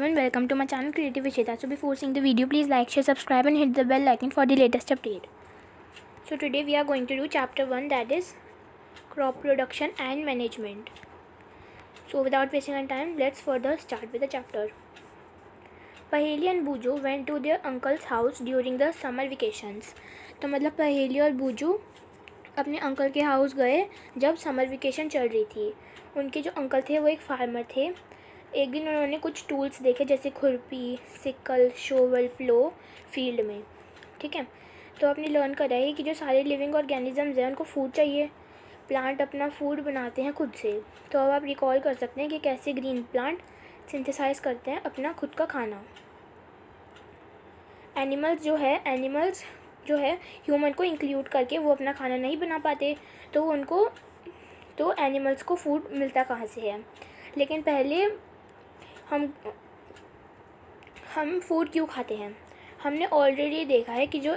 everyone, welcome to my channel Creative Visheta. So before seeing the video, please like, share, subscribe and hit the bell icon for the latest update. So today we are going to do chapter 1, that is crop production and management. So without wasting our time, let's further start with the chapter. Paheli and Buju went to their uncle's house during the summer vacations. तो मतलब पहेली और बूजू अपने uncle के house गए जब summer vacation चल रही थी. उनके जो अंकल थे वो एक फार्मर थे. एक दिन उन्होंने कुछ टूल्स देखे जैसे खुरपी, सिकल, शोवल, प्लो फील्ड में. ठीक है, तो आपने लर्न करा है कि जो सारे लिविंग ऑर्गेनिजम्स हैं उनको फूड चाहिए. प्लांट अपना फूड बनाते हैं खुद से. तो अब आप रिकॉल कर सकते हैं कि कैसे ग्रीन प्लांट सिंथेसाइज करते हैं अपना खुद का खाना. एनिमल्स जो है ह्यूमन को इंक्लूड करके वो अपना खाना नहीं बना पाते, तो एनिमल्स को फूड मिलता कहाँ से है. लेकिन पहले हम फूड क्यों खाते हैं. हमने ऑलरेडी देखा है कि जो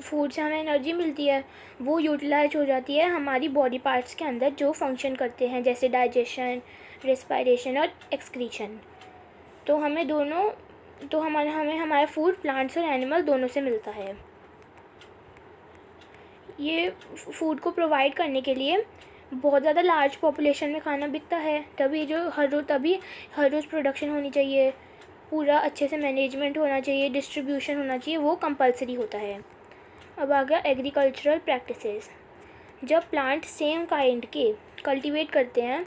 फूड से हमें एनर्जी मिलती है वो यूटिलाइज हो जाती है हमारी बॉडी पार्ट्स के अंदर जो फंक्शन करते हैं जैसे डाइजेशन, रेस्पिरेशन और एक्सक्रीशन. तो हमें हमारा फूड प्लांट्स और एनिमल दोनों से मिलता है. ये फूड को प्रोवाइड करने के लिए बहुत ज़्यादा लार्ज पॉपुलेशन में खाना बिकता है. तभी हर रोज़ प्रोडक्शन होनी चाहिए, पूरा अच्छे से मैनेजमेंट होना चाहिए, डिस्ट्रीब्यूशन होना चाहिए, वो कंपलसरी होता है. अब आ गया एग्रीकल्चरल प्रैक्टिसेस. जब प्लांट सेम काइंड के कल्टीवेट करते हैं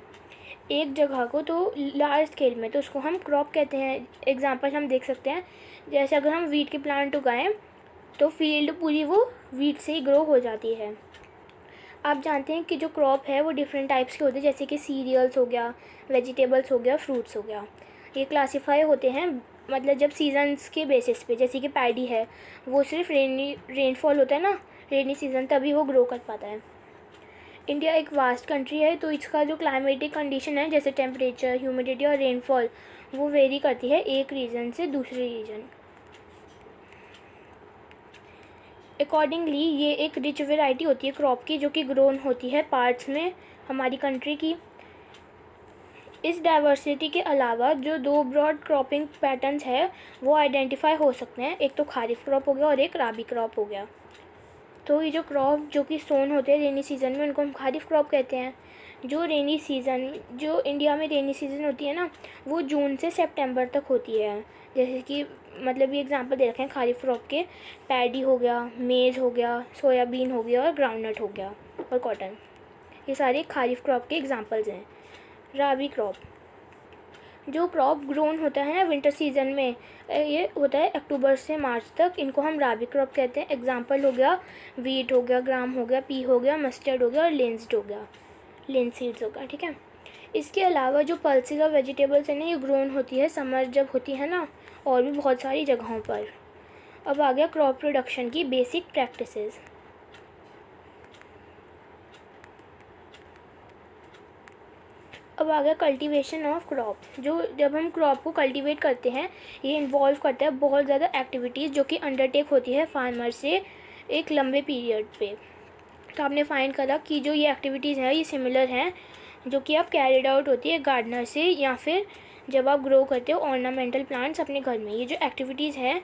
एक जगह को तो लार्ज स्केल में, तो उसको हम क्रॉप कहते हैं. एग्जांपल हम देख सकते हैं, जैसे अगर हम वीट के प्लांट उगाएं तो फील्ड पूरी वो वीट से ही ग्रो हो जाती है. आप जानते हैं कि जो क्रॉप है वो डिफरेंट टाइप्स के होते हैं, जैसे कि सीरियल्स हो गया, वेजिटेबल्स हो गया, फ्रूट्स हो गया. ये क्लासीफाई होते हैं मतलब जब सीजन्स के बेसिस पे. जैसे कि पैडी है वो सिर्फ रेनफॉल होता है ना, रेनी सीज़न, तभी वो ग्रो कर पाता है. इंडिया एक वास्ट कंट्री है, तो इसका जो क्लाइमेटिक कंडीशन है जैसे टेम्परेचर, ह्यूमिडिटी और रेनफॉल वो वेरी करती है एक रीजन से दूसरे रीजन. अकॉर्डिंगली ये एक रिच वेराइटी होती है क्रॉप की जो कि ग्रोन होती है पार्ट्स में हमारी कंट्री की. इस डाइवर्सिटी के अलावा जो 2 ब्रॉड क्रॉपिंग पैटर्न्स है वो आइडेंटिफाई हो सकते हैं. एक तो खारिफ क्रॉप हो गया और एक राबी क्रॉप हो गया. तो ये जो क्रॉप जो कि सोन होते हैं रेनी सीज़न में उनको हम खारिफ क्रॉप कहते हैं. जो इंडिया में रेनी सीज़न होती है ना वो जून से सितंबर तक होती है. जैसे कि मतलब ये एग्जांपल दे रखे हैं खारिफ क्रॉप के. पैडी हो गया, मेज़ हो गया, सोयाबीन हो गया और ग्राउंडनट हो गया और कॉटन. ये सारे खारिफ क्रॉप के एग्जांपल्स हैं. राबी क्रॉप, जो क्रॉप ग्रोन होता है ना विंटर सीज़न में, ये होता है अक्टूबर से मार्च तक. इनको हम राबी क्रॉप कहते हैं. एग्जांपल हो गया वीट हो गया, ग्राम हो गया, पी हो गया, मस्टर्ड हो गया और लिंसीड्स हो गया. ठीक है, इसके अलावा जो पल्सेस और वेजिटेबल्स हैं ना ये ग्रोन होती है समर जब होती है ना, और भी बहुत सारी जगहों पर. अब आ गया क्रॉप प्रोडक्शन की बेसिक प्रैक्टिसेस. अब आ गया कल्टीवेशन ऑफ क्रॉप. जब हम क्रॉप को कल्टीवेट करते हैं ये इन्वॉल्व करता है बहुत ज़्यादा एक्टिविटीज़ जो कि अंडरटेक होती है फार्मर से एक लंबे पीरियड पे. तो आपने फाइंड करा कि जो ये एक्टिविटीज़ हैं ये सिमिलर हैं जो कि आप कैरिड आउट होती है गार्डनर से या फिर जब आप ग्रो करते हो ऑर्नामेंटल प्लांट्स अपने घर में. ये जो एक्टिविटीज़ हैं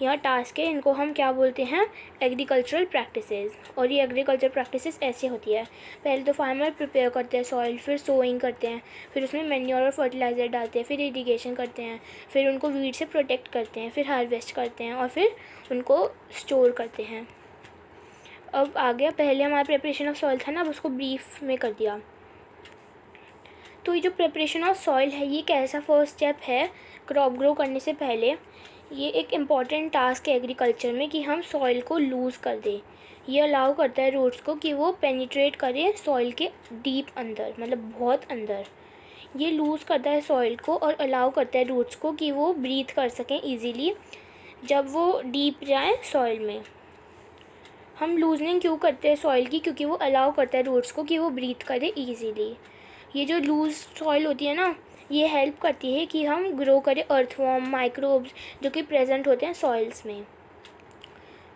यहाँ टास्क है, इनको हम क्या बोलते हैं, एग्रीकल्चरल प्रैक्टिसेस. और ये एग्रीकल्चर प्रैक्टिसेस ऐसे होती है. पहले तो फार्मर प्रिपेयर करते हैं सॉइल, फिर सोइंग करते हैं, फिर उसमें मैन्योर और फर्टिलाइज़र डालते हैं, फिर इरिगेशन करते हैं, फिर उनको वीड से प्रोटेक्ट करते हैं, फिर हार्वेस्ट करते हैं और फिर उनको स्टोर करते हैं. अब आ गया पहले हमारा प्रिपरेशन ऑफ सॉइल था ना, अब उसको ब्रीफ में कर दिया. तो ये जो प्रिपरेशन ऑफ सॉइल है ये कैसा फर्स्ट स्टेप है क्रॉप ग्रो करने से पहले. ये एक इम्पॉर्टेंट टास्क है एग्रीकल्चर में कि हम सॉइल को लूज़ कर दें. ये अलाउ करता है रूट्स को कि वो पेनिट्रेट करें सॉइल के डीप अंदर, मतलब बहुत अंदर. ये लूज़ करता है सॉइल को और अलाउ करता है रूट्स को कि वो ब्रीथ कर सकें ईजीली जब वो डीप जाएँ सॉइल में. हम लूजनिंग क्यों करते हैं सॉइल की, क्योंकि वो अलाउ करता है रूट्स को कि वो ब्रीथ करें ईजीली. ये जो लूज़ सॉइल होती है ना ये हेल्प करती है कि हम ग्रो करें अर्थवॉर्म, माइक्रोब्स जो कि प्रेजेंट होते हैं सॉइल्स में.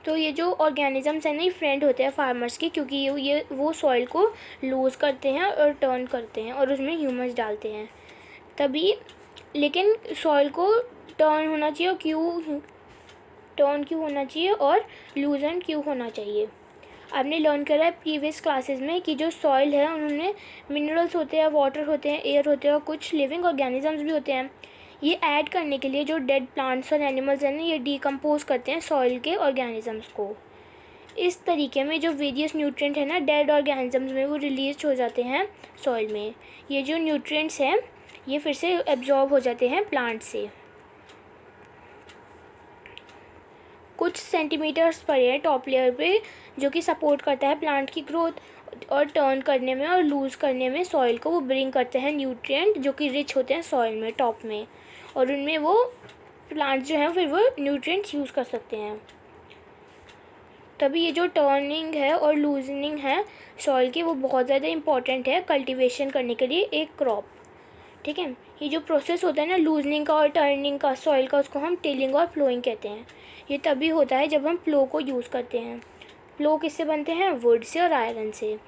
तो ये जो ऑर्गेनिजम्स हैं ना ये फ्रेंड होते हैं फार्मर्स के, क्योंकि वो सॉइल को लूज़ करते हैं और टर्न करते हैं और उसमें ह्यूमस डालते हैं तभी. लेकिन सॉइल को टर्न होना चाहिए और टर्न क्यों होना चाहिए और लूजन क्यों होना चाहिए। आपने लर्न करा है प्रीवियस क्लासेस में कि जो सॉइल है उन्होंने मिनरल्स होते हैं, वाटर होते हैं, एयर होते हैं और कुछ लिविंग ऑर्गेनिजम्स भी होते हैं। ये ऐड करने के लिए जो डेड प्लांट्स और एनिमल्स हैं ना, ये डिकम्पोज करते हैं सॉइल के ऑर्गेनिजम्स को। इस तरीके में जो वेरियस न्यूट्रिएंट है ना डेड ऑर्गेनिजम्स में, वो रिलीज हो जाते हैं सॉइल में। ये जो न्यूट्रिएंट्स हैं ये फिर से एब्जॉर्ब हो जाते हैं प्लांट से। कुछ सेंटीमीटर्स पर है टॉप लेयर पे, जो कि सपोर्ट करता है प्लांट की ग्रोथ और टर्न करने में और लूज़ करने में सॉइल को। वो ब्रिंग करते हैं न्यूट्रिएंट जो कि रिच होते हैं सॉइल में टॉप में, और उनमें वो प्लांट जो हैं फिर वो न्यूट्रिएंट्स यूज़ कर सकते हैं। तभी ये जो टर्निंग है और लूजनिंग है सॉइल की, वो बहुत ज़्यादा इंपॉर्टेंट है कल्टीवेशन करने के लिए एक क्रॉप। ठीक है, ये जो प्रोसेस होता है ना लूजनिंग का और टर्निंग का सॉइल का, उसको हम टिलिंग और प्लोइंग कहते हैं। ये तभी होता है जब हम प्लो को यूज़ करते हैं। प्लो किससे बनते हैं? वुड से और आयरन से।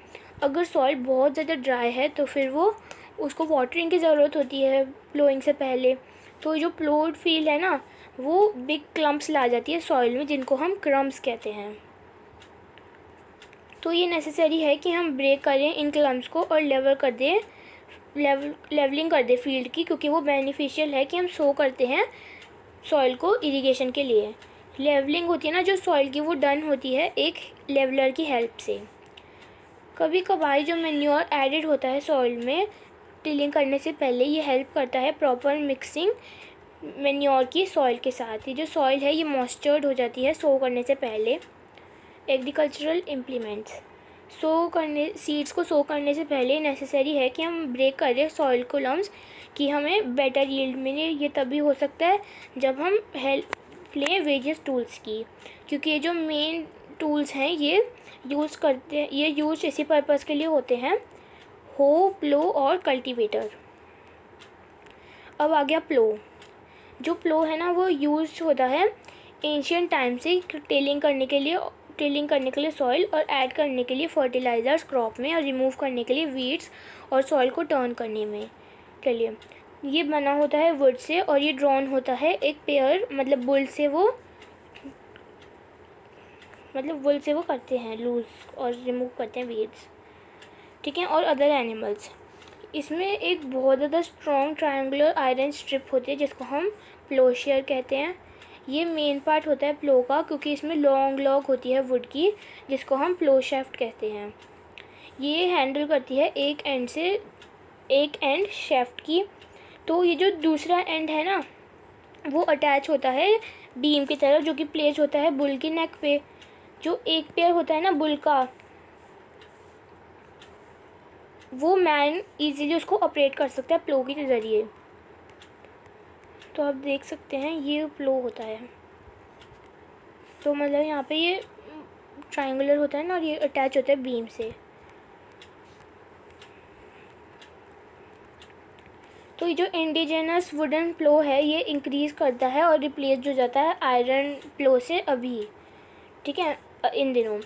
अगर सॉइल बहुत ज़्यादा ड्राई है तो फिर वो उसको वाटरिंग की ज़रूरत होती है प्लोइंग से पहले। तो जो प्लोड फील है ना, वो बिग क्लम्प्स ला जाती है सॉइल में, जिनको हम क्रम्स कहते हैं। तो ये नेसेसरी है कि हम ब्रेक करें इन क्लम्प्स को और लेवलिंग कर दें फील्ड की, क्योंकि वो बेनिफिशियल है कि हम सो करते हैं सॉइल को इरिगेशन के लिए। लेवलिंग होती है ना जो सॉइल की, वो डन होती है एक लेवलर की हेल्प से। कभी कभार जो मैन्योर एडेड होता है सॉइल में टिलिंग करने से पहले, ये हेल्प करता है प्रॉपर मिक्सिंग मैन्योर की सॉइल के साथ। ये जो सॉइल है ये मॉइस्चर्ड हो जाती है सो करने से पहले। एग्रीकल्चरल इम्प्लीमेंट्स सीड्स को सो करने से पहले नेसेसरी है कि हम ब्रेक करें सॉइल कोलम्स कि हमें बेटर यील्ड मिले। ये तभी हो सकता है जब हम हेल्प लें वेरियस टूल्स की, क्योंकि ये जो मेन टूल्स हैं ये यूज़ इसी पर्पज़ के लिए होते हैं, हो, प्लो और कल्टीवेटर। अब आ गया प्लो। जो प्लो है ना वो यूज़ होता है एंशियंट टाइम से टिलिंग करने के लिए सॉइल और ऐड करने के लिए फर्टिलाइज़र्स क्रॉप में, और रिमूव करने के लिए वीड्स और सॉइल को टर्न करने में के लिए। ये बना होता है वुड से और ये ड्रॉन होता है एक पेयर, मतलब बुल से वो करते हैं लूज़ और रिमूव करते हैं वीड्स। ठीक है, और अदर एनिमल्स। इसमें एक बहुत ज़्यादा स्ट्रॉन्ग ट्रायंगुलर आयरन स्ट्रिप होती है जिसको हम प्लोशियर कहते हैं। ये मेन पार्ट होता है प्लो का, क्योंकि इसमें लॉन्ग लॉग होती है वुड की जिसको हम प्लो शाफ्ट कहते हैं। ये हैंडल करती है एक एंड शाफ्ट की। तो ये जो दूसरा एंड है ना वो अटैच होता है बीम की तरफ, जो कि प्लेस होता है बुल की नेक पे। जो एक पेयर होता है ना बुल का, वो मैन इजीली उसको ऑपरेट कर सकता है प्लो के ज़रिए। तो आप देख सकते हैं ये प्लो होता है। तो मतलब यहाँ पे ये ट्रायंगुलर होता है ना और ये अटैच होता है बीम से। तो ये जो इंडिजिनस वुडन प्लो है ये इंक्रीज़ करता है और रिप्लेस हो जाता है आयरन प्लो से अभी। ठीक है, इन दिनों।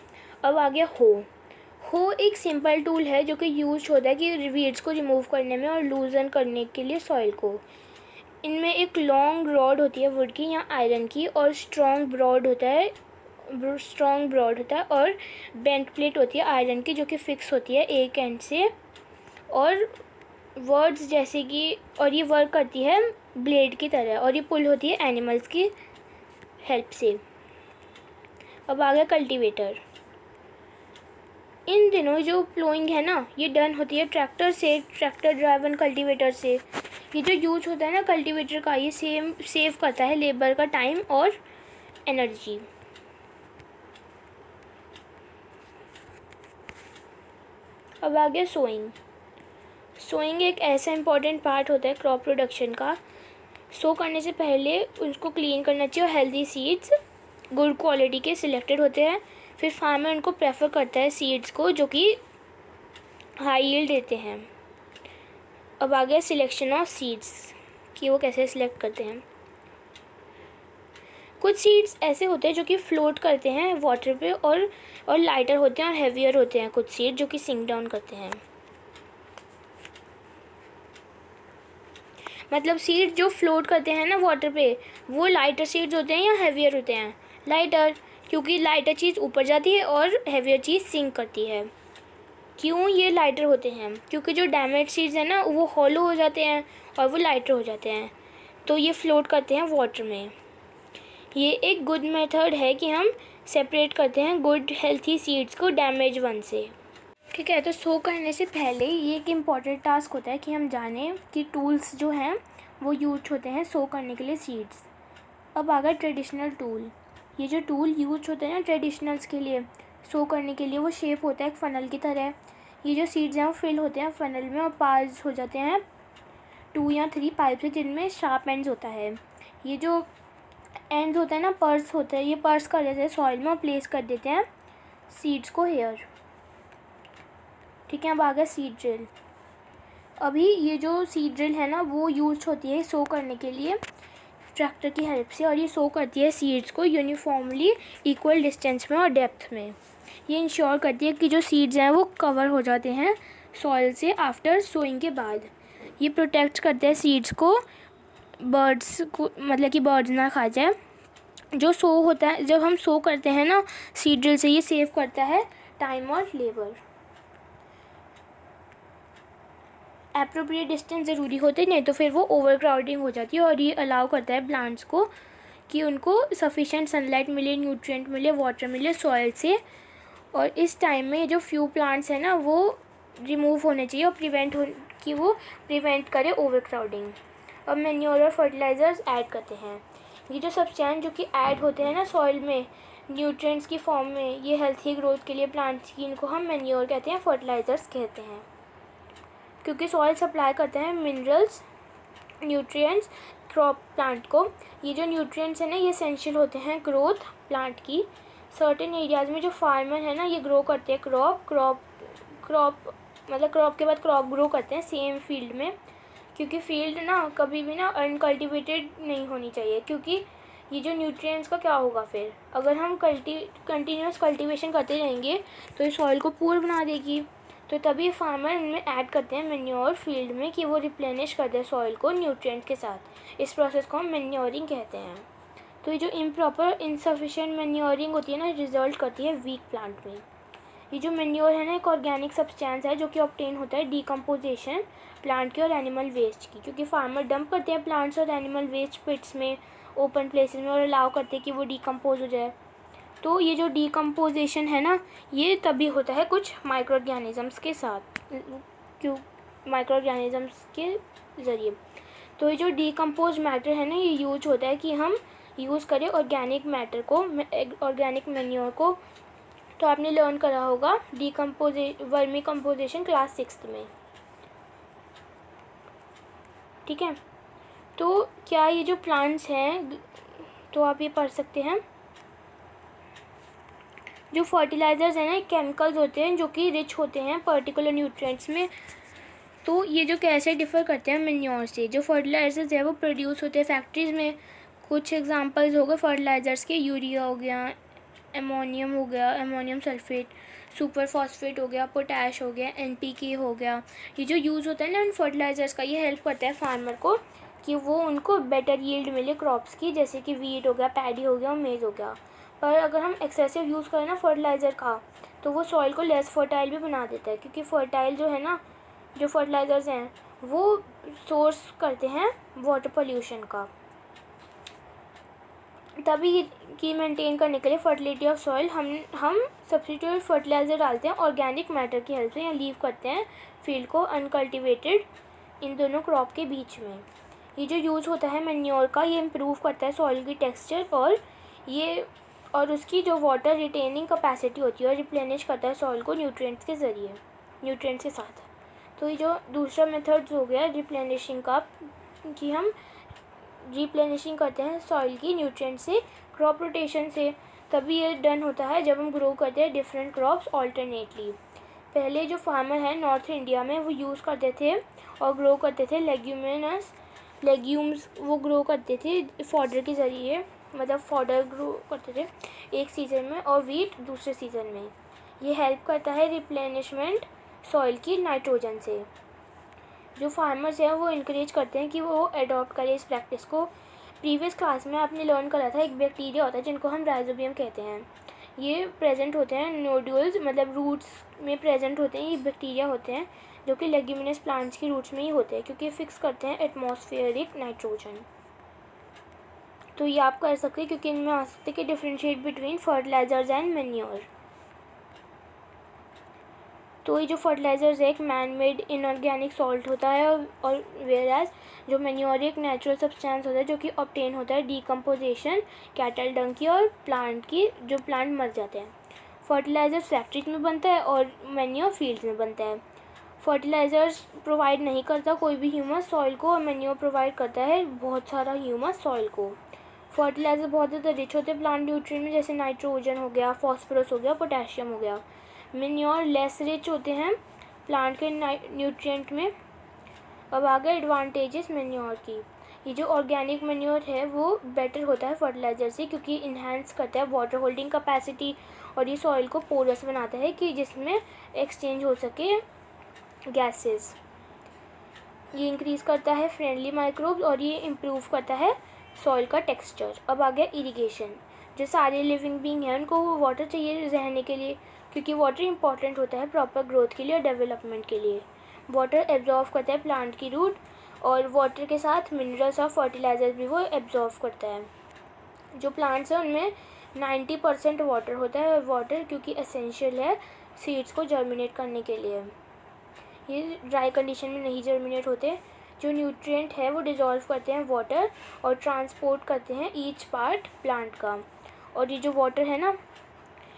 अब आ गया हो एक सिंपल टूल है जो कि यूज होता है कि वीड्स को रिमूव करने में और लूजन करने के लिए सॉइल को। इनमें एक लॉन्ग रॉड होती है वुड की या आयरन की, और स्ट्रॉन्ग ब्रॉड होता है और बेंट प्लेट होती है आयरन की, जो कि फिक्स होती है एक एंड से, और वर्ड्स जैसे कि, और ये वर्क करती है ब्लेड की तरह, और ये पुल होती है एनिमल्स की हेल्प से। अब आ गया कल्टीवेटर। इन दिनों जो प्लोइंग है ना ये डन होती है ट्रैक्टर ड्राइवन कल्टीवेटर से। ये जो यूज होता है ना कल्टीवेटर का, ये सेव करता है लेबर का टाइम और एनर्जी। अब आ गया सोइंग एक ऐसा इम्पॉर्टेंट पार्ट होता है क्रॉप प्रोडक्शन का। सो करने से पहले उसको क्लीन करना चाहिए और हेल्दी सीड्स गुड क्वालिटी के सिलेक्टेड होते हैं। फिर फार्मर उनको प्रेफर करता है सीड्स को जो कि हाई यील्ड देते हैं। अब आ गया सिलेक्शन ऑफ सीड्स कि वो कैसे सिलेक्ट करते हैं। कुछ सीड्स ऐसे होते हैं जो कि फ्लोट करते हैं वाटर पे और लाइटर होते हैं और हेवियर होते हैं कुछ सीड जो कि सिंक डाउन करते हैं। मतलब सीड जो फ्लोट करते हैं ना वाटर पे, वो लाइटर सीड्स होते हैं या हैवियर होते हैं? लाइटर, क्योंकि लाइटर चीज़ ऊपर जाती है और हैवियर चीज़ सिंक करती है। क्यों ये लाइटर होते हैं? क्योंकि जो डैमेज सीड्स हैं ना वो हॉलो हो जाते हैं और वो लाइटर हो जाते हैं, तो ये फ्लोट करते हैं वाटर में। ये एक गुड मेथड है कि हम सेपरेट करते हैं गुड हेल्थी सीड्स को डैमेज वन से। ठीक है, तो सो करने से पहले ये एक इम्पॉर्टेंट टास्क होता है कि हम जानें कि टूल्स जो हैं वो यूज होते हैं सो करने के लिए सीड्स। अब आ गया ट्रेडिशनल टूल। ये जो टूल यूज होते हैं ना ट्रेडिशनल्स के लिए सो करने के लिए, वो शेप होता है एक फ़नल की तरह। ये जो सीड्स हैं वो फिल होते हैं फ़नल में और पास हो जाते हैं 2 या 3 पाइप से, जिनमें शार्प एंड्स होता है। ये जो एंड्स होते हैं ना, पर्स होते हैं, ये पर्स कर देते हैं सॉइल में और प्लेस कर देते हैं सीड्स को हेयर। ठीक है, अब आ गया सीड ड्रिल। अभी ये जो सीड ड्रिल है ना वो यूज होती है सो करने के लिए ट्रैक्टर की हेल्प से, और ये सो करती है सीड्स को यूनिफॉर्मली इक्वल डिस्टेंस में और डेप्थ में। ये इंश्योर करती है कि जो सीड्स हैं वो कवर हो जाते हैं सॉइल से आफ्टर सोइंग के बाद। ये प्रोटेक्ट करते हैं सीड्स को बर्ड्स को, मतलब कि बर्ड्स ना खा जाए। जो सो होता है, जब हम सो करते हैं ना सीड ड्रिल से, ये सेव करता है टाइम और लेबर। एप्रोप्रिएट डिस्टेंस ज़रूरी होते, नहीं तो फिर वो ओवर क्राउडिंग हो जाती है। और ये अलाउ करता है प्लांट्स को कि उनको सफिशेंट सनलाइट मिले, न्यूट्रिएंट मिले, वाटर मिले सॉइल से। और इस टाइम में जो फ्यू प्लांट्स हैं ना वो रिमूव होने चाहिए और प्रिवेंट करे ओवर क्राउडिंग। अब मैन्योर और फर्टिलाइज़र्स ऐड करते हैं। ये जो सब्सटेंस जो कि ऐड होते हैं ना सॉइल में न्यूट्रिएंट्स की फॉर्म में, ये हेल्थी ग्रोथ के लिए प्लांट्स की, इनको हम मैन्योर कहते हैं, फर्टिलाइज़र्स कहते हैं, क्योंकि सॉइल सप्लाई करते हैं मिनरल्स, न्यूट्रिएंट्स क्रॉप प्लांट को। ये जो न्यूट्रिएंट्स हैं ना ये एसेंशियल होते हैं ग्रोथ प्लांट की। सर्टेन एरियाज़ में जो फार्मर है ना ये ग्रो करते हैं क्रॉप मतलब क्रॉप के बाद क्रॉप ग्रो करते हैं सेम फील्ड में, क्योंकि फील्ड ना कभी भी ना अनकल्टिवेटेड नहीं होनी चाहिए। क्योंकि ये जो न्यूट्रिएंट्स का क्या होगा फिर, अगर हम कंटिन्यूस कल्टीवेशन करते रहेंगे तो ये सॉइल को पुअर बना देगी। तो तभी फार्मर इनमें ऐड करते हैं मैन्योर फील्ड में कि वो रिप्लेनिश कर दे सॉइल को न्यूट्रिएंट के साथ। इस प्रोसेस को हम मैन्योरिंग कहते हैं। तो ये जो इम्प्रॉपर इनसफिशिएंट मैन्योरिंग होती है ना रिजल्ट करती है वीक प्लांट में। ये जो मैन्योर है ना एक ऑर्गेनिक सब्सटेंस है जो कि ऑब्टेन होता है डिकम्पोजिशन प्लांट के और एनिमल वेस्ट की, क्योंकि फार्मर डंप करते हैं प्लांट्स और एनिमल वेस्ट पिट्स में, ओपन प्लेसेस में, और अलाउ करते हैं कि वो डिकम्पोज हो जाए। तो ये जो डिकम्पोजिशन है ना ये तभी होता है कुछ माइक्रो ऑर्गेनिज़म्स के साथ, माइक्रो ऑर्गेनिज़म्स के ज़रिए। तो ये जो डिकम्पोज मैटर है ना ये यूज होता है कि हम यूज़ करें ऑर्गेनिक मैटर को, ऑर्गेनिक मैन्योर को। तो आपने लर्न करा होगा वर्मी कंपोजिशन क्लास 6 में। ठीक है, तो क्या ये जो प्लांट्स हैं तो आप ये पढ़ सकते हैं, जो फर्टिलाइज़र्स हैं ना केमिकल्स होते हैं जो कि रिच होते हैं पर्टिकुलर न्यूट्रिएंट्स में। तो ये जो कैसे डिफ़र करते हैं मैन्योर से, जो फर्टिलाइज़र्स है वो प्रोड्यूस होते हैं फैक्ट्रीज़ में। कुछ एग्जांपल्स हो गए फर्टिलाइज़र्स के, यूरिया हो गया, अमोनियम हो गया, अमोनियम सल्फेट, सुपर फॉस्फेट हो गया, पोटैश हो गया, NPK हो गया। ये जो यूज़ होता है ना इन फर्टिलाइज़र्स का, ये हेल्प करता है फार्मर को कि वो उनको बेटर यील्ड मिले क्रॉप्स की, जैसे कि वीट हो गया, पैडी हो गया और मेज़ हो गया। पर अगर हम एक्सेसिव यूज़ करें ना फर्टिलाइज़र का तो वो सॉइल को लेस फर्टाइल भी बना देता है, क्योंकि फर्टाइल जो है ना जो फर्टिलाइज़र्स हैं वो सोर्स करते हैं वाटर पोल्यूशन का। तभी कि मेंटेन करने के लिए फर्टिलिटी ऑफ सॉइल हम सब्स्टिट्यूट फर्टिलाइज़र डालते हैं ऑर्गेनिक मैटर की हेल्प से, या लीव करते हैं फील्ड को अनकल्टिवेटेड इन दोनों क्रॉप के बीच में। ये जो यूज़ होता है मैन्योर का ये इम्प्रूव करता है सॉइल की टेक्सचर और उसकी जो वाटर रिटेनिंग कैपेसिटी होती है, और रिप्लेनिश करता है सॉइल को न्यूट्रिएंट्स के साथ। तो ये जो दूसरा मेथड हो गया रिप्लेनिशिंग का, कि हम रिप्लेनिशिंग करते हैं सॉइल की न्यूट्रिएंट से क्रॉप रोटेशन से। तभी ये डन होता है जब हम ग्रो करते हैं डिफरेंट क्रॉप्स ऑल्टरनेटली। पहले जो फार्मर हैं नॉर्थ इंडिया में वो यूज़ करते थे और ग्रो करते थे लेग्यूम्स वो ग्रो करते थे फॉडर के ज़रिए, मतलब फॉडर ग्रो करते थे एक सीज़न में और वीट दूसरे सीज़न में। ये हेल्प करता है रिप्लेनिशमेंट सॉइल की नाइट्रोजन से। जो फार्मर्स हैं वो इनक्रेज करते हैं कि वो अडॉप्ट करें इस प्रैक्टिस को। प्रीवियस क्लास में आपने लर्न करा था एक बैक्टीरिया होता है जिनको हम राइजोबियम कहते हैं। ये प्रेजेंट होते हैं नोड्यूल्स, मतलब रूट्स में प्रेजेंट होते हैं। ये बैक्टीरिया होते हैं जो कि लेग्यूमिनस प्लांट्स की रूट्स में ही होते हैं, क्योंकि फिक्स करते हैं एटमॉस्फेरिक नाइट्रोजन। तो ये आप कर सकते हैं, क्योंकि इनमें आ सकते हैं कि differentiate between fertilizers and manure. तो ये जो फर्टिलाइजर्स है एक मैन मेड इनऑर्गेनिक सॉल्ट होता है, और वेयर एज जो मैन्योर एक नेचुरल सब्सटेंस होता है जो कि ऑब्टेन होता है डीकम्पोजिशन कैटल डंग की और प्लांट की, जो प्लांट मर जाते हैं। फर्टिलाइजर्स फैक्ट्रीज में बनता है और मैन्योर फील्ड्स में बनता है। फर्टिलाइजर्स प्रोवाइड नहीं करता कोई भी ह्यूमस सॉइल को, और मैन्योर प्रोवाइड करता है बहुत सारा ह्यूमस सॉइल को। फर्टिलाइजर बहुत ज़्यादा रिच होते हैं प्लांट न्यूट्रिएंट में, जैसे नाइट्रोजन हो गया, फॉस्फोरस हो गया, पोटेशियम हो गया। मैन्योर लेस रिच होते हैं प्लांट के न्यूट्रिएंट में। अब आ गए एडवांटेजेस मैन्योर की। ये जो ऑर्गेनिक मैन्योर है वो बेटर होता है फर्टिलाइजर से, क्योंकि इन्हांस करता है वाटर होल्डिंग कैपेसिटी, और ये सॉइल को पोरस बनाता है कि जिसमें एक्सचेंज हो सके गैसेस। ये इंक्रीज़ करता है फ्रेंडली माइक्रोब्स, और ये इम्प्रूव करता है सॉइल का टेक्सचर। अब आ गया इरिगेशन। जो सारे लिविंग बींग हैं उनको वाटर चाहिए रहने के लिए, क्योंकि वाटर इंपॉर्टेंट होता है प्रॉपर ग्रोथ के लिए और डेवलपमेंट के लिए। वाटर एब्जॉर्व करता है प्लांट की रूट, और वाटर के साथ मिनरल्स और फर्टिलाइजर्स भी वो एब्जॉर्व करता है। जो प्लांट्स हैं उनमें 90% वाटर होता है, और वाटर क्योंकि एसेंशियल है सीड्स को जर्मिनेट करने के लिए। ये ड्राई कंडीशन में नहीं जर्मिनेट होते। जो न्यूट्रिएंट है वो डिज़ोल्व करते हैं वाटर और ट्रांसपोर्ट करते हैं ईच पार्ट प्लांट का। और ये जो वाटर है ना,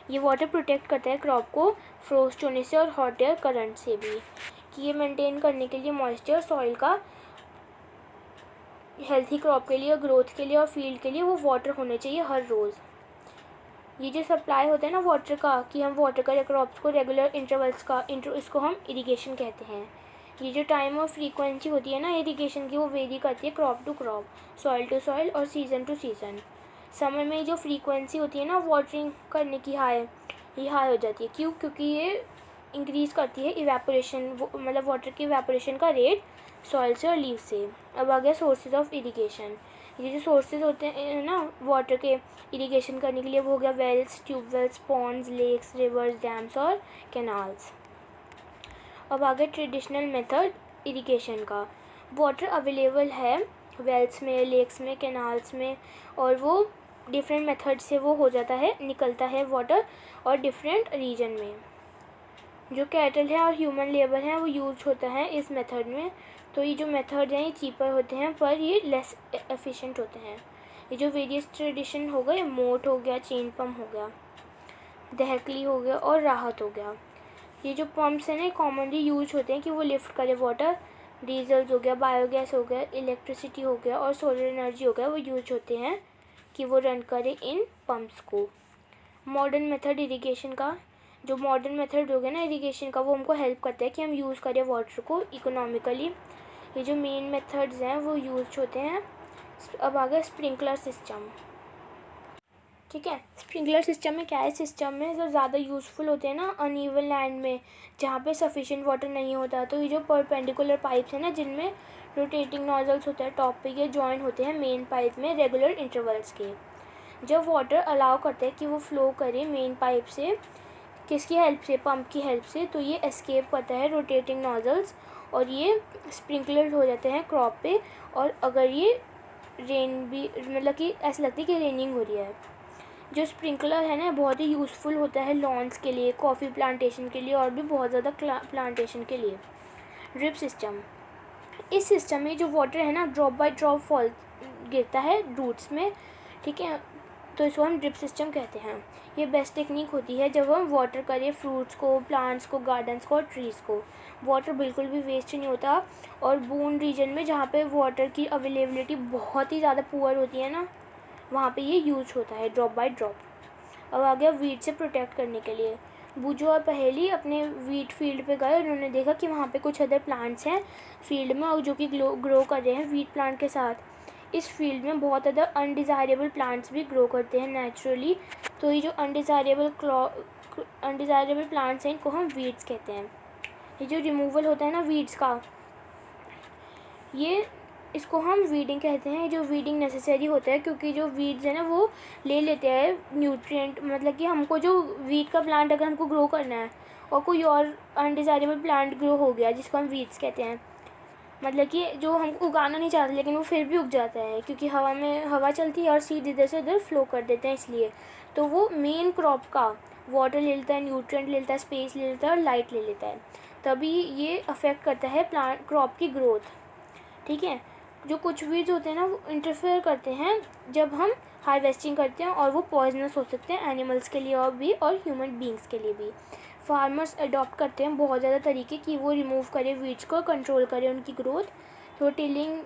ये वाटर प्रोटेक्ट करता है क्रॉप को फ्रोस्ट होने से और हॉट एयर करंट से भी, कि ये मेंटेन करने के लिए मॉइस्चर सॉइल का हेल्थी क्रॉप के लिए, ग्रोथ के लिए और फील्ड के लिए वो वाटर होने चाहिए हर रोज़। ये जो सप्लाई होता है ना वाटर का, कि हम वाटर करें क्रॉप्स को रेगुलर इंटरवल्स का, इसको हम इरिगेशन कहते हैं। ये जो टाइम और फ्रीक्वेंसी होती है ना इरिगेशन की, वो वेरी करती है crop to crop, soil to soil और सीज़न टू सीज़न। समर में जो फ्रीक्वेंसी होती है ना वाटरिंग करने की ये हाई हो जाती है। क्यों? क्योंकि ये इंक्रीज़ करती है इवेपोरेशन, मतलब वाटर की इवेपोरेशन का रेट सॉइल से और लीव से। अब आ गया सोर्सेज ऑफ इरिगेशन। ये जो सोर्सेज होते हैं ना वाटर के इरिगेशन करने के लिए, वो हो गया wells, tubewells, ponds, lakes, rivers, dams और कैनाल्स। अब आ गया ट्रेडिशनल मेथड इरिगेशन का। वाटर अवेलेबल है वेल्स में, लेक्स में, कैनाल्स में, और वो डिफरेंट मेथड से वो हो जाता है, निकलता है वाटर, और डिफरेंट रीजन में। जो कैटल है और ह्यूमन लेबर है वो यूज होता है इस मेथड में। तो ये जो मेथड हैं ये चीपर होते हैं, पर ये लेस एफिशिएंट होते हैं। ये जो वेरियस ट्रेडिशन हो गए, मोट हो गया, चेन पम्प हो गया, दहकली हो गया और राहत हो गया। ये जो पंप्स हैं ना कॉमनली यूज होते हैं कि वो लिफ्ट करे वाटर। डीजल्स हो गया, बायोगैस हो गया, इलेक्ट्रिसिटी हो गया और सोलर एनर्जी हो गया, वो यूज होते हैं कि वो रन करे इन पंप्स को। मॉडर्न मेथड इरिगेशन का, जो मॉडर्न मेथड हो गया ना इरिगेशन का, वो हमको हेल्प करता है कि हम यूज़ करें वाटर को इकोनॉमिकली। ये जो मेन मेथड्स हैं वो यूज होते हैं। अब आ गया स्प्रिंकलर सिस्टम। ठीक है, स्प्रिंकलर सिस्टम में क्या है, सिस्टम में जो ज़्यादा यूज़फुल होते हैं ना अनइवन लैंड में जहाँ पे सफिशिएंट वाटर नहीं होता। तो ये जो परपेंडिकुलर पाइप्स हैं ना जिनमें रोटेटिंग नॉजल्स होते हैं टॉप पे, ये जॉइन होते हैं मेन पाइप में रेगुलर इंटरवल्स के। जब वाटर अलाउ करते हैं कि वो फ्लो करे मेन पाइप से, किसकी हेल्प से, पंप की हेल्प से, तो ये एस्केप करता है रोटेटिंग नॉजल्स और ये स्प्रिंकलर हो जाते हैं क्रॉप पे। और अगर ये रेन भी, मतलब कि ऐसा लगता है कि रेनिंग हो रही है। जो स्प्रिंकलर है ना बहुत ही यूज़फुल होता है लॉन्स के लिए, कॉफ़ी प्लांटेशन के लिए और भी बहुत ज़्यादा प्लांटेशन के लिए। ड्रिप सिस्टम, इस सिस्टम में जो वाटर है ना ड्रॉप बाय ड्रॉप फॉल गिरता है रूट्स में। ठीक है, तो इसको हम ड्रिप सिस्टम कहते हैं। ये बेस्ट टेक्निक होती है जब हम वाटर करें फ्रूट्स को, प्लांट्स को, गार्डन्स को और ट्रीज़ को। वाटर बिल्कुल भी वेस्ट नहीं होता। और बून रीजन में जहाँ पे वाटर की अवेलेबिलिटी बहुत ही ज़्यादा पुअर होती है ना, वहाँ पे ये यूज होता है ड्रॉप बाय ड्रॉप। अब आ गया वीट से प्रोटेक्ट करने के लिए। बूजो और पहेली अपने वीट फील्ड पे गए, उन्होंने देखा कि वहाँ पे कुछ अदर प्लांट्स हैं फील्ड में और जो कि ग्रो कर रहे हैं वीट प्लांट के साथ। इस फील्ड में बहुत अदर अनडिज़ायरेबल प्लांट्स भी ग्रो करते हैं नेचुरली। तो ये जो अनडिज़ायरेबल प्लांट्स हैं इनको हम वीड्स कहते हैं। ये जो रिमूवल होता है ना वीड्स का, ये इसको हम वीडिंग कहते हैं। जो वीडिंग नेसेसरी होता है क्योंकि जो वीड्स है ना वो ले लेते हैं न्यूट्रिएंट, मतलब कि हमको जो वीट का प्लांट अगर हमको ग्रो करना है और कोई और अनडिज़ायरेबल प्लांट ग्रो हो गया जिसको हम वीड्स कहते हैं, मतलब कि जो हमको उगाना नहीं चाहते लेकिन वो फिर भी उग जाता है क्योंकि हवा में हवा चलती है और सीड इधर से उधर फ्लो कर देते हैं, इसलिए तो वो मेन क्रॉप का वाटर ले लेता है, न्यूट्रिएंट ले लेता है, स्पेस ले लेता है और लाइट ले लेता है, तभी ये अफेक्ट करता है प्लांट क्रॉप की ग्रोथ। ठीक है, जो कुछ वीड्स होते हैं ना वो इंटरफेयर करते हैं जब हम हार्वेस्टिंग करते हैं और वो पॉइजनस हो सकते हैं एनिमल्स के लिए और भी और ह्यूमन बींग्स के लिए भी। फार्मर्स अडॉप्ट करते हैं बहुत ज़्यादा तरीके कि वो रिमूव करें वीड्स को, कंट्रोल करें उनकी ग्रोथ। तो टिलिंग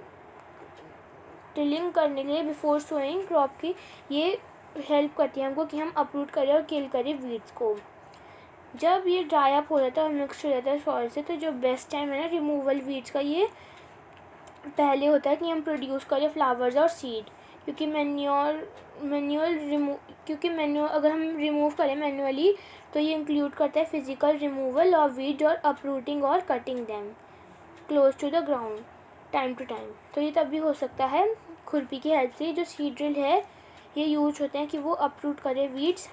करने के लिए बिफोर सोइंग क्रॉप की ये हेल्प करती है हमको कि हम अपरूट करें और किल करें वीड्स को। जब ये ड्राई अप हो जाता है और मिक्स हो जाता है सॉइल से, तो जो बेस्ट टाइम है ना रिमूवल वीड्स का, ये पहले होता है कि हम प्रोड्यूस करें फ्लावर्स और सीड, क्योंकि मैन्योर अगर हम रिमूव करें मैन्युअली तो ये इंक्लूड करता है फिजिकल रिमूवल ऑफ वीड और अपरूटिंग और cutting them close to the ground time to time. तो ये तब भी हो सकता है खुरपी की हेल्प से। जो सीड ड्रिल है ये यूज होते हैं कि वो अपरूट करें वीड्स।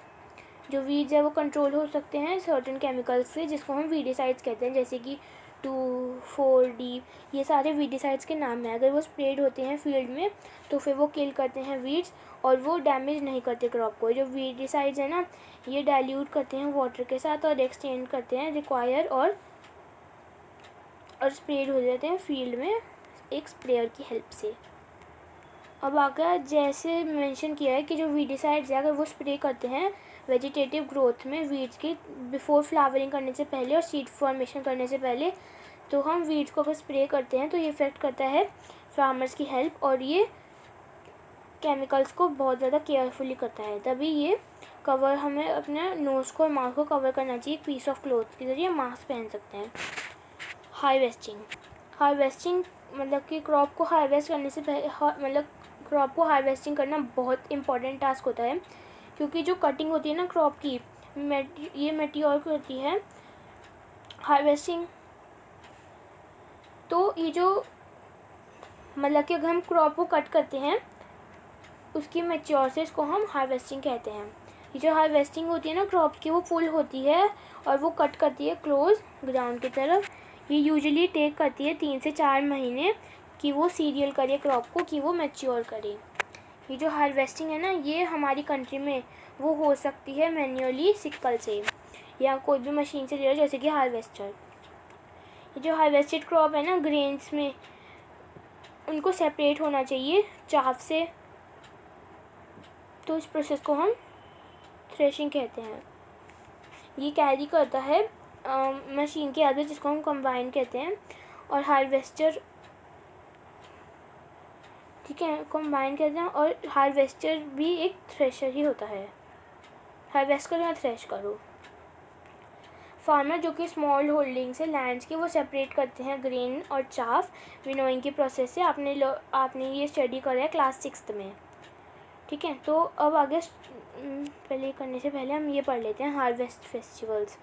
जो वीड्स है वो कंट्रोल हो सकते हैं सर्टेन केमिकल्स से जिसको हम वीडिसाइड्स कहते हैं, जैसे कि 2,4-D, ये सारे वीडिसाइड्स के नाम हैं। अगर वो स्प्रेड होते हैं फील्ड में तो फिर वो किल करते हैं वीड्स और वो डैमेज नहीं करते क्रॉप को। जो वीडिसाइड्स है ना ये डाइल्यूट करते हैं वाटर के साथ और एक्सचेंज करते हैं रिक्वायर और स्प्रेड हो जाते हैं फील्ड में एक स्प्रेयर की हेल्प से। अब आगे जैसे मेंशन किया है कि जो वीडिसाइड्स है अगर वो स्प्रे करते हैं वेजिटेटिव ग्रोथ में वीड्स की बिफोर फ्लावरिंग करने से पहले और सीड फॉर्मेशन करने से पहले, तो हम वीड्स को अगर स्प्रे करते हैं तो ये इफ़ेक्ट करता है फार्मर्स की हेल्प और ये केमिकल्स को बहुत ज़्यादा केयरफुली करता है। तभी ये कवर हमें अपने नोज़ को और माउथ को कवर करना चाहिए पीस ऑफ क्लॉथ के ज़रिए मास्क पहन सकते हैं। हार्वेस्टिंग मतलब कि क्रॉप को हार्वेस्ट करने से पहले मतलब क्रॉप को हार्वेस्टिंग करना बहुत इंपॉर्टेंट टास्क होता है, क्योंकि जो कटिंग होती है ना क्रॉप की ये मैट्योर करती है हार्वेस्टिंग। तो ये जो मतलब कि अगर हम क्रॉप को कट करते हैं उसकी मैच्योर से इसको हम हार्वेस्टिंग कहते हैं। ये जो हार्वेस्टिंग होती है ना क्रॉप की वो फुल होती है और वो कट करती है क्लोज ग्राउंड की तरफ। ये यूजुअली टेक करती है 3 से 4 महीने कि वो सीरियल करे क्रॉप को, कि वो मैच्योर करे। ये जो हार्वेस्टिंग है ना ये हमारी कंट्री में वो हो सकती है मैन्युअली सिक्कल से या कोई भी मशीन से ले लो जैसे कि हार्वेस्टर। ये जो हार्वेस्टेड क्रॉप है ना ग्रेन्स में उनको सेपरेट होना चाहिए चाफ से, तो इस प्रोसेस को हम थ्रेशिंग कहते हैं। ये कैरी करता है मशीन के आगे जिसको हम कंबाइन कहते हैं और हार्वेस्टर, ठीक है, कंबाइन कहते हैं। और हार्वेस्टर भी एक थ्रेशर ही होता है। हार्वेस्ट करो या थ्रेश करो। फार्मर जो कि स्मॉल होल्डिंग से लैंड्स के वो सेपरेट करते हैं ग्रेन और चाफ विनोइंग के प्रोसेस से। आपने ये स्टडी करा है क्लास 6 में, ठीक है। तो अब आगे पहले करने से पहले हम ये पढ़ लेते हैं हार्वेस्ट फेस्टिवल्स।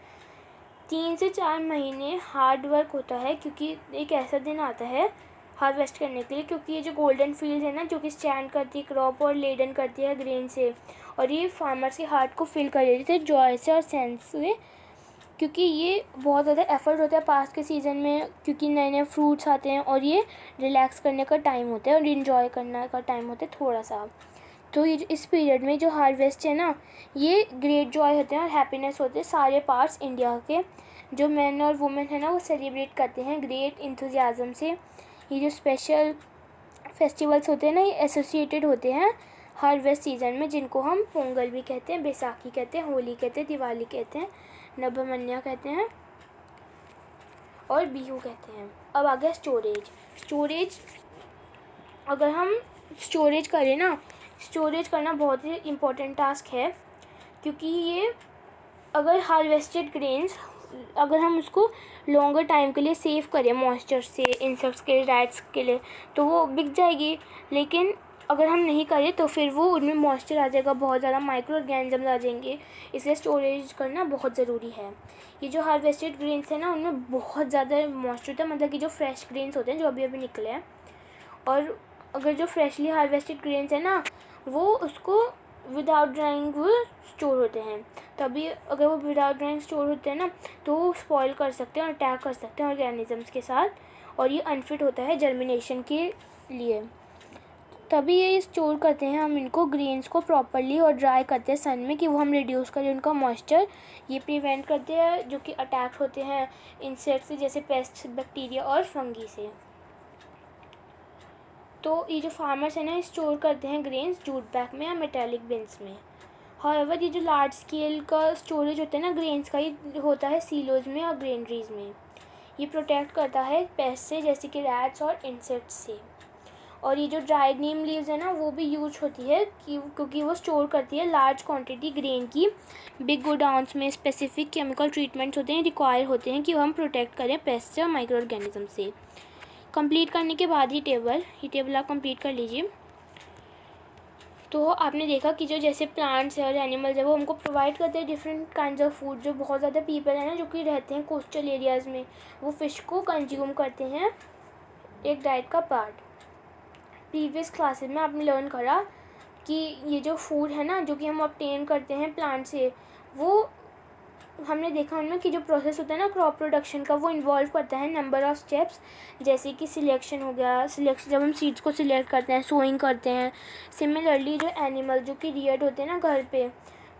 3 से 4 महीने हार्ड वर्क होता है क्योंकि एक ऐसा दिन आता है हार्वेस्ट करने के लिए, क्योंकि ये जो गोल्डन फील्ड है ना जो कि स्टैंड करती है क्रॉप और लेडन करती है ग्रेन से, और ये फार्मर्स के हार्ट को फिल कर देती है जॉय से और सेंस से, क्योंकि ये बहुत ज़्यादा एफर्ट होता है पास के सीज़न में, क्योंकि नए नए फ्रूट्स आते हैं और ये रिलैक्स करने का टाइम होता है और इन्जॉय करने का टाइम होता है थोड़ा सा। तो ये इस पीरियड में जो हार्वेस्ट है ना ये ग्रेट जॉय होते हैं और हैप्पीनेस होते हैं सारे पार्ट्स इंडिया के। जो मैन और वुमेन है ना वो सेलिब्रेट करते हैं ग्रेट इंथुजियाज़म से। ये जो स्पेशल फेस्टिवल्स होते हैं ना ये एसोसिएटेड होते हैं हार्वेस्ट सीज़न में, जिनको हम पोंगल भी कहते हैं, बैसाखी कहते हैं, होली कहते हैं, दिवाली कहते हैं, नवमन्या कहते हैं और बिहू कहते हैं। अब आ गया स्टोरेज। अगर हम स्टोरेज करें ना, स्टोरेज करना बहुत ही इम्पोर्टेंट टास्क है, क्योंकि ये अगर हार्वेस्टेड ग्रेन्स अगर हम उसको लॉन्गर टाइम के लिए सेव करें मॉइस्चर से, इंसेक्ट्स के राइट्स के लिए, तो वो बिक जाएगी। लेकिन अगर हम नहीं करें तो फिर वो उनमें मॉइस्चर आ जाएगा, बहुत ज़्यादा माइक्रो ऑर्गेनिजम्स आ जाएंगे, इसलिए स्टोरेज करना बहुत ज़रूरी है। ये जो हार्वेस्टेड ग्रेन्स है ना उनमें बहुत ज़्यादा मॉइस्चर होता है, मतलब कि जो फ्रेश ग्रेन्स होते हैं जो अभी अभी निकले हैं और अगर जो फ्रेशली हार्वेस्टेड ग्रेन्स है ना, वो उसको विदाउट ड्राइंग वो स्टोर होते हैं। तभी अगर वो विदाउट ड्राइंग स्टोर होते हैं ना, तो वो स्पॉइल कर सकते हैं और अटैक कर सकते हैं ऑर्गेनिजम्स के साथ, और ये अनफिट होता है जर्मिनेशन के लिए। तभी ये स्टोर करते हैं हम इनको, ग्रेन्स को प्रॉपरली, और ड्राई करते हैं सन में कि वो हम रिड्यूस करें उनका मॉइस्चर। ये प्रिवेंट करते हैं जो कि अटैक होते हैं इंसेक्ट से, जैसे पेस्ट, बैक्टीरिया और फंगी से। तो ये जो फार्मर्स है ना, स्टोर करते हैं ग्रेन्स जूट बैग में या मेटेलिक बिन्स में। हाउएवर ये जो लार्ज स्केल का स्टोरेज होता है ना ग्रेन्स का, ये होता है सीलोज में और ग्रेनरीज में। ये प्रोटेक्ट करता है पेस्ट से, जैसे कि रैट्स और इंसेक्ट्स से। और ये जो ड्राइड नीम लीव्स है ना, वो भी यूज होती है क्योंकि वो स्टोर करती है लार्ज क्वांटिटी ग्रेन की। बिग गोडाउन्स में स्पेसिफिक केमिकल ट्रीटमेंट्स होते हैं, रिक्वायर होते हैं कि हम प्रोटेक्ट करें पेस्ट से और माइक्रो ऑर्गेनिज्म से। कंप्लीट करने के बाद ये टेबल आप कंप्लीट कर लीजिए। तो आपने देखा कि जो जैसे प्लांट्स है और एनिमल्स है, वो हमको प्रोवाइड करते हैं डिफरेंट काइंड्स ऑफ फूड। जो बहुत ज़्यादा पीपल है ना जो कि रहते हैं कोस्टल एरियाज़ में, वो फ़िश को कंज्यूम करते हैं एक डाइट का पार्ट। प्रीवियस क्लासेस में आपने लर्न करा कि ये जो फूड है ना जो कि हम ऑब्टेन करते हैं प्लांट से, वो हमने देखा उनमें कि जो प्रोसेस होता है ना क्रॉप प्रोडक्शन का, वो इन्वॉल्व करता है नंबर ऑफ़ स्टेप्स। जैसे कि सिलेक्शन हो गया, जब हम सीड्स को सिलेक्ट करते हैं, सोइंग करते हैं। सिमिलरली जो एनिमल जो कि रियर्ड होते हैं ना घर पे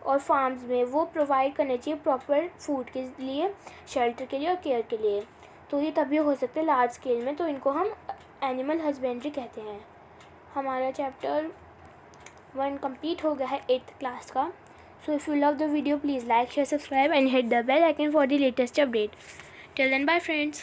और फार्म्स में, वो प्रोवाइड करने चाहिए प्रॉपर फूड के लिए, शेल्टर के लिए और केयर के लिए। तो ये तभी हो सकते हैं लार्ज स्केल में, तो इनको हम एनिमल हस्बेंड्री कहते हैं। हमारा चैप्टर 1 कंप्लीट हो गया है 8th क्लास का। So if you love the video, please like, share, subscribe and hit the bell icon for the latest update. Till then, bye friends.